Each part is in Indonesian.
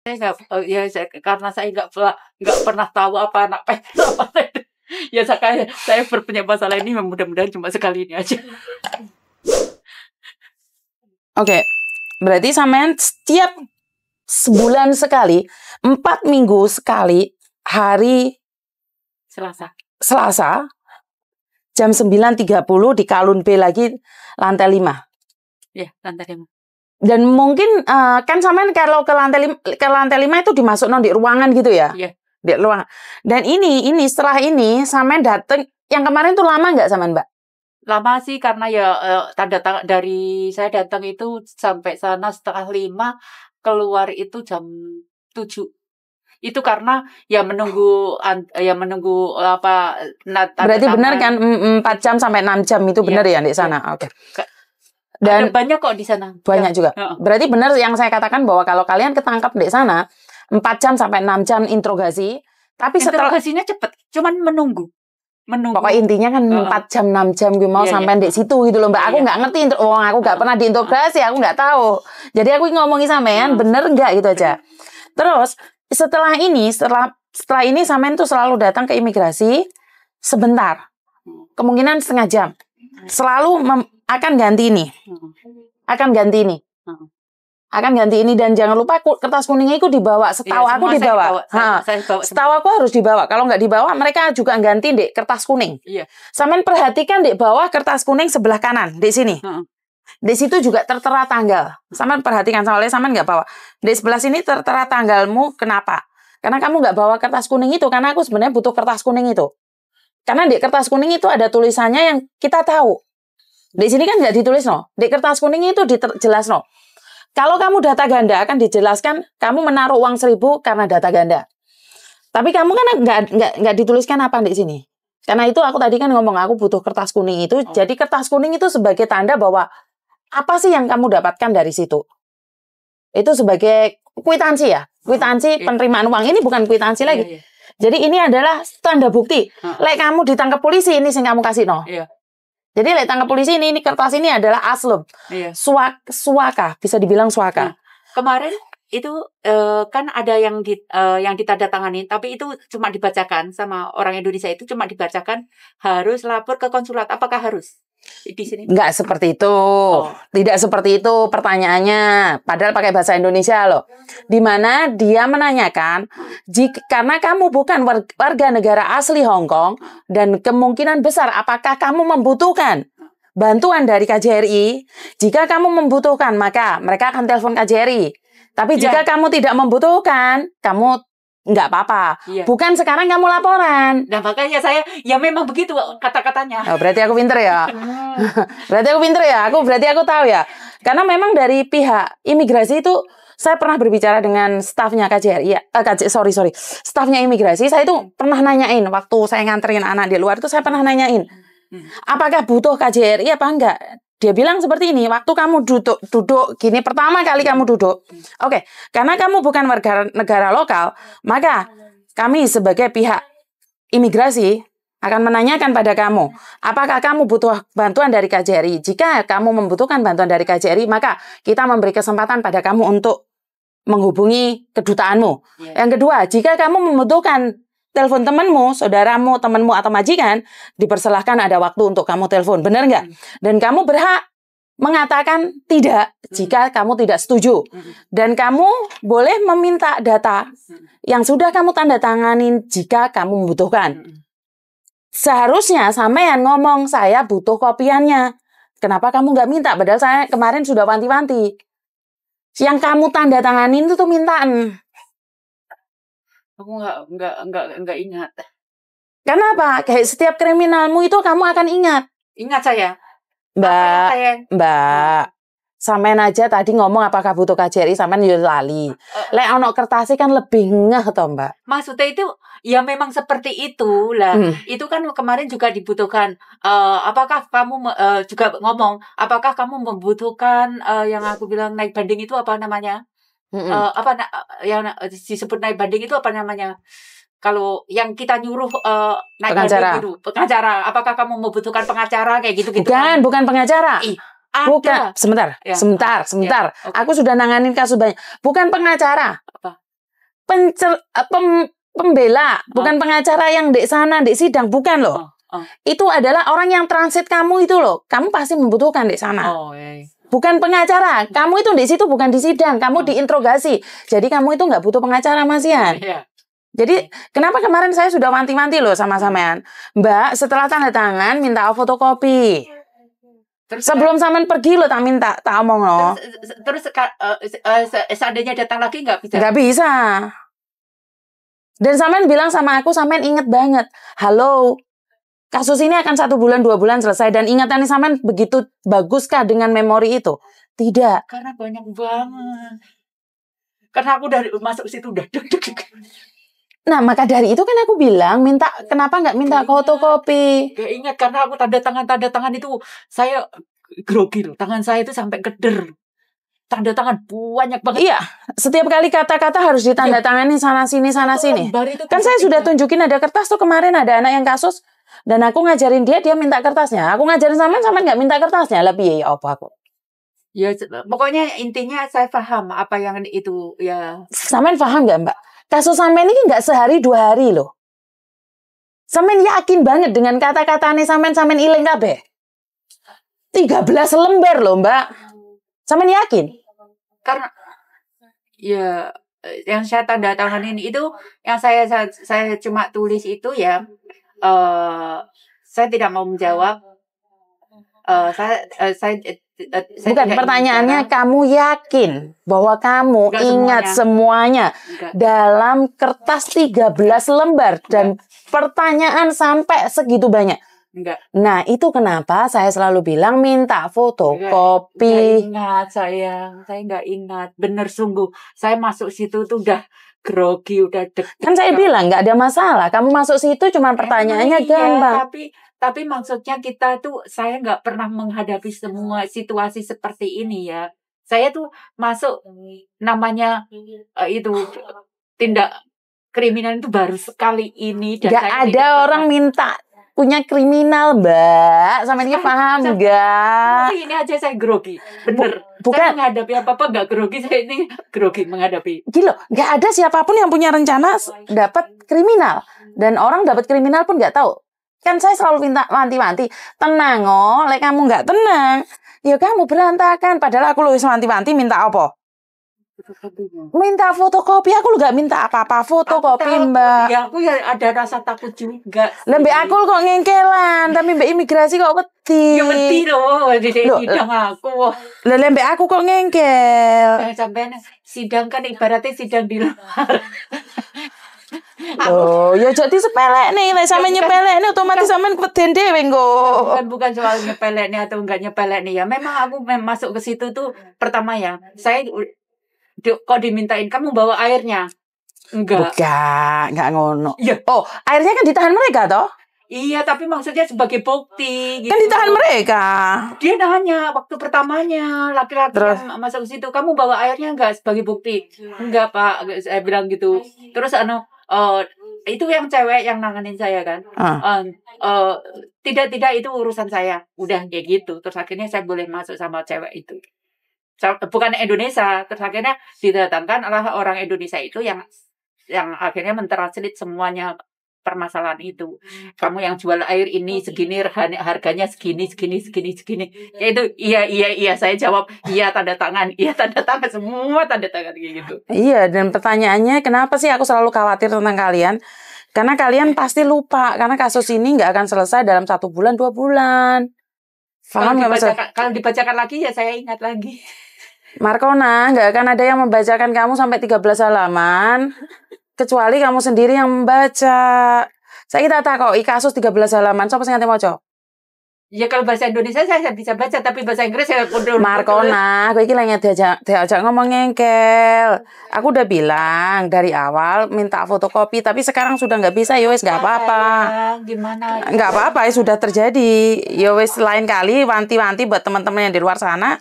Saya nggak, karena saya nggak pernah tahu apa anak PNS apa itu. Ya saya berpunya masalah ini mudah-mudahan cuma sekali ini aja. Oke, berarti sampean setiap sebulan sekali, 4 minggu sekali, hari Selasa, jam 9.30 di Kalun B lagi, lantai 5. Iya, lantai 5. Dan mungkin kan sampean kalau ke lantai 5 itu dimasuk di ruangan gitu ya? Iya. Di ruangan. Dan ini setelah ini sampean datang, yang kemarin tuh lama nggak sama Mbak? Lama sih karena ya tanda tangan dari saya datang itu sampai sana 4:30, keluar itu jam 7. Itu karena ya menunggu apa berarti benar kan 4 jam sampai 6 jam itu benar ya di sana. Iya. Oke. Dan ada banyak kok di sana. Banyak juga. Berarti benar yang saya katakan bahwa kalau kalian ketangkap di sana 4 jam sampai 6 jam interogasi, tapi interogasinya cepat, cuman menunggu. Pokoknya intinya kan 4 jam 6 jam gue mau sampai di situ gitu loh Mbak. Aku nggak ngerti, aku nggak pernah diinterogasi, aku nggak tahu. Jadi aku ngomongin sampean bener nggak gitu aja. Terus setelah ini sampean tuh selalu datang ke imigrasi sebentar, kemungkinan setengah jam. Selalu akan ganti ini, akan ganti ini, dan jangan lupa kertas kuningnya itu dibawa. Setahu aku dibawa. Setahu aku harus dibawa. Kalau nggak dibawa, mereka juga ganti di kertas kuning. Iya. Sampean perhatikan di bawah kertas kuning sebelah kanan, di sini. Di situ juga tertera tanggal. Sampean perhatikan, soalnya sampean nggak bawa. Di sebelah sini tertera tanggalmu. Kenapa? Karena kamu nggak bawa kertas kuning itu. Karena aku sebenarnya butuh kertas kuning itu. Karena di kertas kuning itu ada tulisannya yang kita tahu. Di sini kan nggak ditulis Di kertas kuning itu jelas Kalau kamu data ganda akan dijelaskan kamu menaruh uang 1.000 karena data ganda. Tapi kamu kan nggak dituliskan apa di sini. Karena itu aku tadi kan ngomong aku butuh kertas kuning itu. Jadi kertas kuning itu sebagai tanda bahwa apa sih yang kamu dapatkan dari situ. Itu sebagai kwitansi ya. Kwitansi penerimaan uang. Ini bukan kwitansi lagi. Jadi ini adalah tanda bukti. Lek kamu ditangkap polisi ini yang kamu kasih Jadi lek tangkap polisi ini kertas ini adalah aslub. Suaka, bisa dibilang suaka. Kemarin itu kan ada yang ditandatangani, tapi itu cuma dibacakan sama orang Indonesia, itu cuma dibacakan harus lapor ke konsulat. Apakah harus di sini? Enggak seperti itu. Tidak seperti itu pertanyaannya. Padahal pakai bahasa Indonesia loh. Di mana dia menanyakan karena kamu bukan warga negara asli Hong Kong dan kemungkinan besar apakah kamu membutuhkan bantuan dari KJRI. Jika kamu membutuhkan maka mereka akan telepon KJRI. Tapi jika kamu tidak membutuhkan, kamu nggak apa-apa. Bukan sekarang kamu laporan. Nah makanya saya memang begitu kata-katanya. Berarti aku pinter ya. Berarti aku tahu ya. Karena memang dari pihak imigrasi itu saya pernah berbicara dengan stafnya KJRI. Stafnya imigrasi. Saya itu pernah nanyain waktu saya nganterin anak di luar itu saya pernah nanyain. Apakah butuh KJRI apa enggak? Dia bilang seperti ini, waktu kamu duduk gini, pertama kali kamu duduk, oke, karena kamu bukan warga negara lokal, maka kami sebagai pihak imigrasi akan menanyakan pada kamu, apakah kamu butuh bantuan dari KJRI? Jika kamu membutuhkan bantuan dari KJRI, maka kita memberi kesempatan pada kamu untuk menghubungi kedutaanmu. Yang kedua, jika kamu membutuhkan telepon temanmu, saudaramu, temanmu atau majikan, dipersilahkan ada waktu untuk kamu telepon, benar nggak? Dan kamu berhak mengatakan tidak jika kamu tidak setuju. Dan kamu boleh meminta data yang sudah kamu tanda tanganin jika kamu membutuhkan. Seharusnya sampean ngomong saya butuh kopiannya. Kenapa kamu nggak minta? Padahal saya kemarin sudah wanti-wanti. Yang kamu tanda tanganin itu tuh mintaan. Aku nggak ingat. Kenapa? Kayak setiap kriminalmu itu kamu akan ingat. Ingat saya. Mbak. Sampean aja tadi ngomong apakah butuh KJRI, sampean yo lali. Lek ono kertasnya kan lebih ngeh toh, Mbak. Maksudnya itu ya memang seperti itu lah. Itu kan kemarin juga dibutuhkan. Apakah kamu juga ngomong? Apakah kamu membutuhkan yang aku bilang naik banding itu apa namanya? Yang disebut naik banding itu apa namanya? Kalau yang kita nyuruh naik pengacara. Banding itu, pengacara. Apakah kamu membutuhkan pengacara kayak gitu-gitu? Bukan pengacara. Bukan, sebentar. Ya. Okay. Aku sudah nanganin kasus banyak. Bukan pengacara. Apa? pembela, bukan pengacara yang di sana di sidang, bukan loh. Itu adalah orang yang transit kamu itu loh. Kamu pasti membutuhkan di sana. Bukan pengacara. Kamu itu di situ bukan di sidang, kamu diinterogasi. Jadi kamu itu nggak butuh pengacara, Mas Ian. Jadi kenapa kemarin saya sudah wanti-wanti loh sama sampean, Mbak, setelah tanda tangan minta fotokopi. Sebelum sampean pergi loh tak minta, tak omong loh. Terus seandainya datang lagi nggak bisa? Nggak bisa. Dan sampean bilang sama aku, sampean inget banget. Halo, kasus ini akan 1 bulan 2 bulan selesai, dan ingatannya sampean begitu baguskah dengan memori itu? Tidak. Karena banyak banget. Karena aku dari masuk situ udah deg-deg. Nah, maka dari itu kan aku bilang, kenapa nggak minta fotokopi? Gak ingat, karena aku tanda tangan itu saya grogi loh. Tangan saya itu sampai keder. Tanda tangan banyak banget. Iya, setiap kali kata-kata harus ditandatangani sana sini. Kan saya sudah tunjukin ada kertas tuh kemarin, ada anak yang kasus. Dan aku ngajarin dia minta kertasnya. Aku ngajarin sampean nggak minta kertasnya. Lebih ya apa aku? Ya, pokoknya intinya saya paham apa yang itu ya. Sampean paham nggak, Mbak? Kasus sampean ini nggak sehari 2 hari loh. Sampean yakin banget dengan kata-katanya sampean iling kabeh. 13 lembar loh, Mbak. Sampean yakin? Karena ya yang saya tanda tangan ini itu yang saya cuma tulis itu ya. Saya tidak mau menjawab. Bukan, pertanyaannya bicara. Kamu yakin bahwa kamu enggak ingat semuanya dalam kertas 13 lembar dan pertanyaan sampai segitu banyak? Enggak. Nah, itu kenapa saya selalu bilang minta fotokopi. Enggak ingat saya enggak ingat. Bener sungguh. Saya masuk situ tuh udah grogi, udah deg. Kan saya bilang nggak ada masalah. Kamu masuk situ cuma pertanyaannya gampang. Tapi maksudnya kita tuh, saya nggak pernah menghadapi semua situasi seperti ini ya. Saya tuh masuk namanya itu tindak kriminal itu baru sekali ini. Dan gak ada orang minta punya kriminal, Mbak. Sama ini paham nggak? Tapi ini aja saya grogi, bener. Bukan. Saya menghadapi apa-apa nggak grogi, saya ini grogi menghadapi. Gila, nggak ada siapapun yang punya rencana dapat kriminal. Dan orang dapat kriminal pun nggak tahu. Kan saya selalu minta wanti-wanti, tenang lek kamu nggak tenang, ya kamu berantakan. Padahal aku luwes wanti-wanti minta apa? Minta fotokopi. Aku lu nggak minta apa-apa fotokopi, Mbak. Ya aku ya ada rasa takut juga. Lebih aku kok ngengkelan, tapi Mbak imigrasi kok wedi. Ya wedi loh, di sidang aku. Lebih aku kok ngengkel. Sampai sidang kan ibaratnya sidang di luar. Oh, ya jadi sepelek nih, lek sampe nyepelek nih otomatis sampean kepeden dhewe engko. Bukan soal nyepelek nih atau enggak nyepelek nih ya. Memang aku masuk ke situ tuh pertama ya. Saya kok dimintain kamu bawa airnya. Enggak ngono. Ya. Oh, airnya kan ditahan mereka toh? Iya, tapi maksudnya sebagai bukti gitu. Kan ditahan mereka. Dia nanya waktu pertamanya laki-laki yang masuk ke situ, kamu bawa airnya enggak sebagai bukti? Enggak, Pak. Saya bilang gitu. Terus itu yang cewek yang nanganin saya kan. Tidak itu urusan saya. Udah kayak gitu. Terus akhirnya saya boleh masuk sama cewek itu. Bukan Indonesia. Terus akhirnya didatangkan oleh orang Indonesia itu yang akhirnya mentranslate semuanya permasalahan itu. Kamu yang jual air ini segini, harganya segini. Ya itu iya saya jawab iya, tanda tangan semua tanda tangan kayak gitu. Iya, dan pertanyaannya kenapa sih aku selalu khawatir tentang kalian? Karena kalian pasti lupa, karena kasus ini nggak akan selesai dalam 1 bulan 2 bulan. Paham nggak Mas? Kalau dibacakan lagi ya saya ingat lagi. Markona, nggak akan ada yang membacakan kamu sampai 13 halaman. Kecuali kamu sendiri yang membaca. Saya kita takoki kasus 13 halaman. Sapa sing ngerti maca? Ya kalau bahasa Indonesia saya bisa baca, tapi bahasa Inggris saya kudu. Markona, kowe iki lagi diajak ngomong ngengkel. Aku udah bilang dari awal minta fotokopi, tapi sekarang sudah nggak bisa. Ya wis nggak apa-apa. Gimana? Nggak apa-apa, ya sudah terjadi. Ya wis lain kali wanti-wanti buat teman-teman yang di luar sana.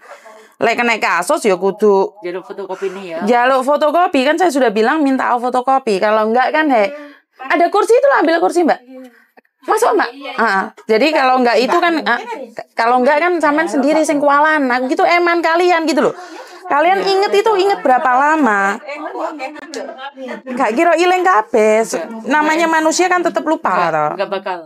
Lek kena kasus ya kudu jaluk fotokopi nih ya. Jaluk fotokopi kan saya sudah bilang minta fotokopi. Kalau enggak kan ada kursi itu lah, ambil kursi, Mbak. Masuk, Mbak. Jadi kalau enggak itu kan kalau enggak kan sampean sendiri sing kualan. Aku gitu eman kalian gitu loh. Kalian inget itu inget berapa lama? Gak kira ilang kabeh. Namanya manusia kan tetap lupa toh. Enggak bakal.